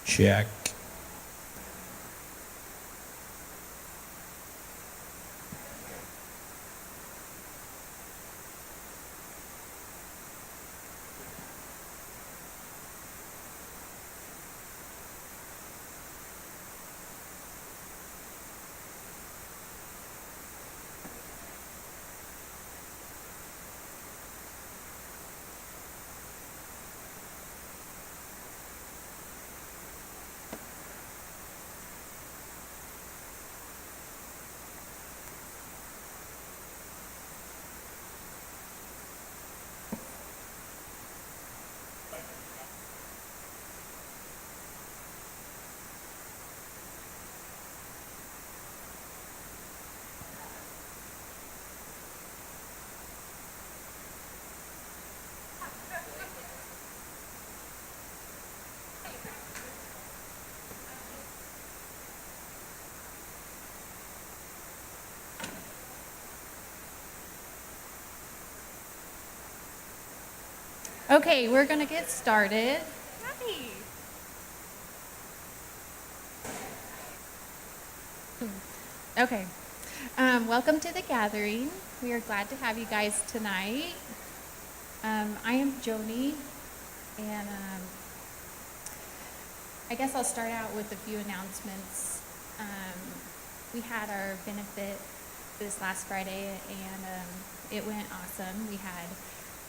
Check. Okay, we're going to get started. Hi. Okay. Welcome to the gathering. We are glad to have you guys tonight. I am Joni, and I guess I'll start out with a few announcements. We had our benefit this last Friday, and it went awesome. We had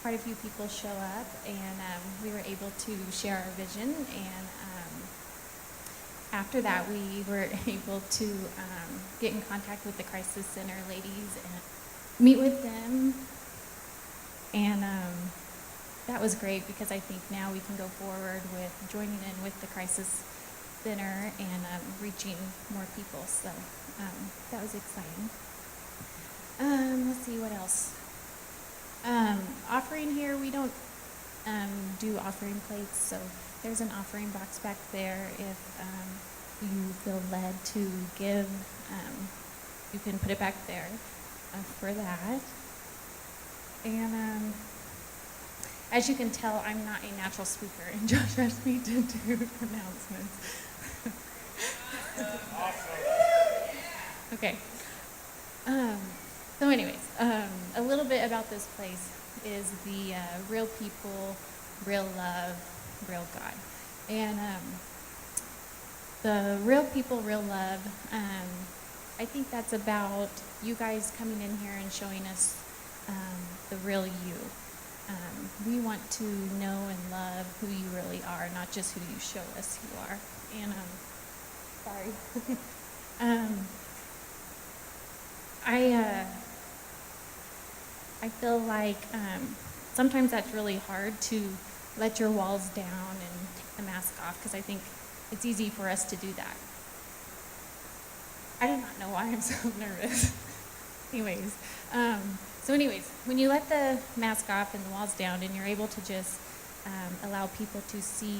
quite a few people show up, and we were able to share our vision, and after that we were able to get in contact with the Crisis Center ladies and meet with them, and that was great because I think now we can go forward with joining in with the Crisis Center and reaching more people, so that was exciting. Let's see what else. Offering here, we don't do offering plates, so there's an offering box back there. If you feel led to give, you can put it back there for that. And as you can tell, I'm not a natural speaker, and Josh asked me to do announcements. Okay. So anyways, a little bit about this place is the real people, real love, real God. And the real people, real love, I think that's about you guys coming in here and showing us the real you. We want to know and love who you really are, not just who you show us you are. And sorry. I feel like sometimes that's really hard to let your walls down and take the mask off, because I think it's easy for us to do that. I do not know why I'm so nervous. Anyways, when you let the mask off and the walls down and you're able to just allow people to see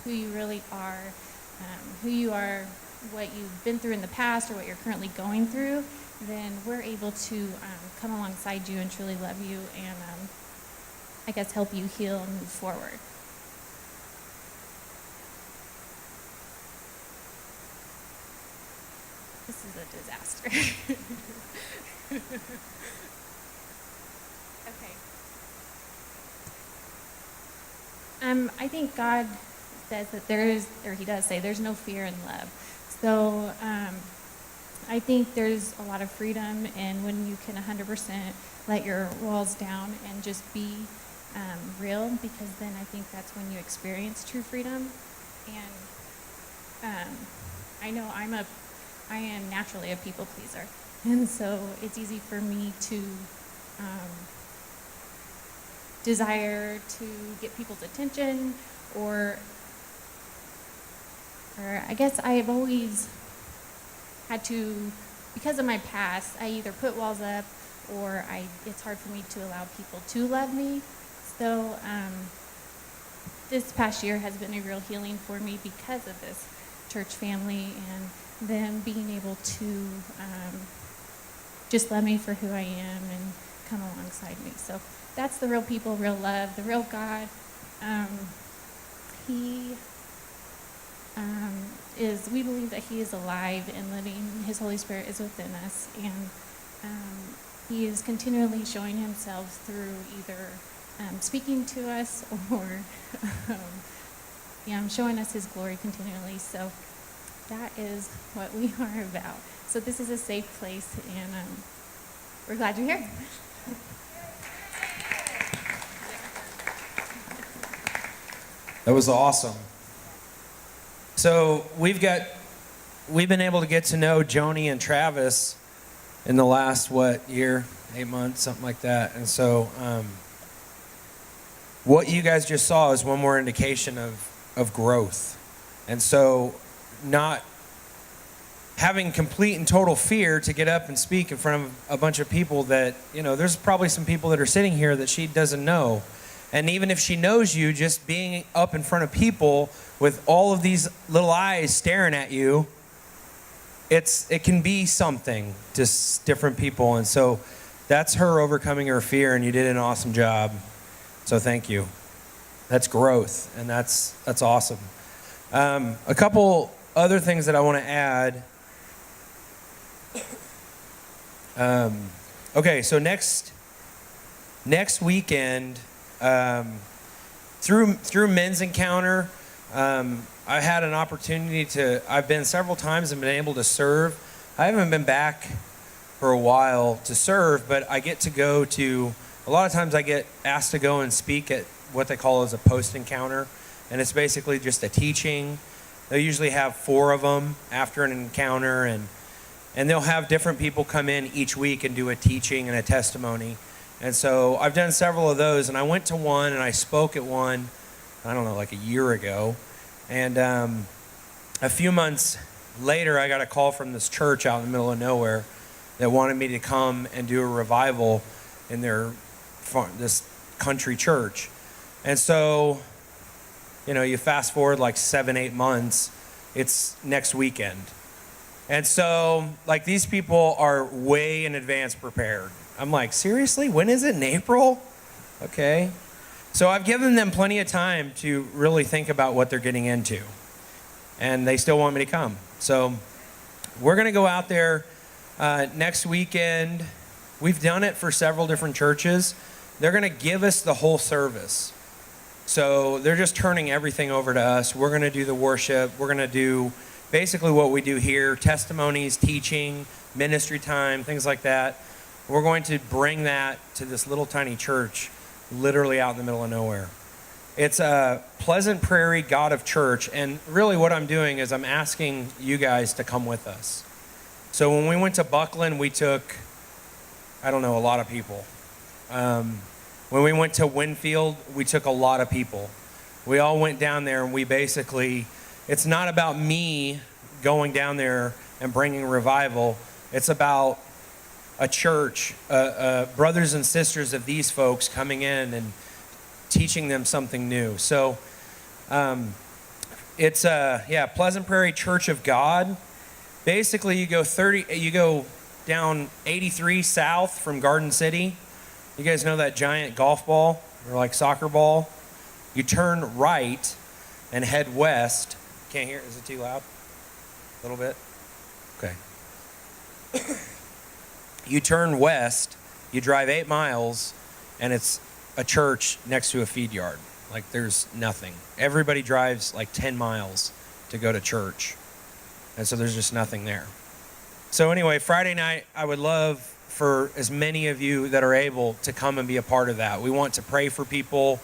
who you really are, what you've been through in the past or what you're currently going through, then we're able to come alongside you and truly love you and I guess help you heal and move forward. This is a disaster. Okay. I think God says that he does say there's no fear in love. So I think there's a lot of freedom in when you can 100% let your walls down and just be real, because then I think that's when you experience true freedom. And I know I am naturally a people pleaser, and so it's easy for me to desire to get people's attention, or I guess I've always had to, because of my past, I either put walls up or it's hard for me to allow people to love me. So this past year has been a real healing for me because of this church family and them being able to just love me for who I am and come alongside me. So that's the real people, real love, the real God. we believe that he is alive and living. His Holy Spirit is within us, and he is continually showing himself through either speaking to us or showing us his glory continually. So that is what we are about. So this is a safe place, and we're glad you're here. That was awesome. So we've been able to get to know Joni and Travis in the last, year, 8 months, something like that. And so what you guys just saw is one more indication of growth. And so not having complete and total fear to get up and speak in front of a bunch of people that, there's probably some people that are sitting here that she doesn't know. And even if she knows you, just being up in front of people with all of these little eyes staring at you, it can be something to different people. And so that's her overcoming her fear, and you did an awesome job. So thank you. That's growth, and that's awesome. A couple other things that I want to add. Okay, so next weekend, through Men's Encounter, I had an opportunity I've been several times and been able to serve. I haven't been back for a while to serve, but I get to go to, a lot of times I get asked to go and speak at what they call as a post-encounter, and it's basically just a teaching. They'll usually have 4 of them after an encounter, and they'll have different people come in each week and do a teaching and a testimony. And so I've done several of those, and I went to one and I spoke at one, I don't know, like a year ago. And a few months later, I got a call from this church out in the middle of nowhere that wanted me to come and do a revival in this country church. And so, you fast forward like 7-8 months, it's next weekend. And so, these people are way in advance prepared. I'm like, seriously? When is it? In April? Okay. So I've given them plenty of time to really think about what they're getting into. And they still want me to come. So we're going to go out there next weekend. We've done it for several different churches. They're going to give us the whole service. So they're just turning everything over to us. We're going to do the worship. We're going to do basically what we do here, testimonies, teaching, ministry time, things like that. We're going to bring that to this little tiny church, literally out in the middle of nowhere. It's a Pleasant Prairie God of Church, and really what I'm doing is I'm asking you guys to come with us. So when we went to Buckland, we took, a lot of people. When we went to Winfield, we took a lot of people. We all went down there, and we basically, it's not about me going down there and bringing revival. It's about a church, brothers and sisters of these folks coming in and teaching them something new. So it's Pleasant Prairie Church of God. Basically, you go down 83 south from Garden City. You guys know that giant golf ball or like soccer ball? You turn right and head west. Can't hear? Is it too loud? A little bit? Okay. You turn west, you drive 8 miles, and it's a church next to a feed yard. There's nothing. Everybody drives 10 miles to go to church. And so there's just nothing there. So anyway, Friday night, I would love for as many of you that are able to come and be a part of that. We want to pray for people.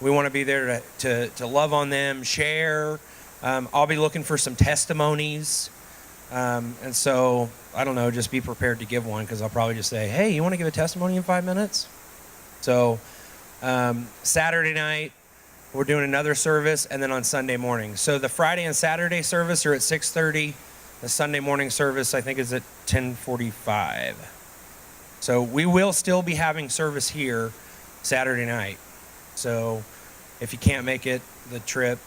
We want to be there to love on them, share. I'll be looking for some testimonies. And so, I don't know, just be prepared to give one, because I'll probably just say, hey, you want to give a testimony in 5 minutes? So, Saturday night, we're doing another service, and then on Sunday morning. So the Friday and Saturday service are at 6:30. The Sunday morning service, I think, is at 10:45. So we will still be having service here Saturday night. So if you can't make it, the trip,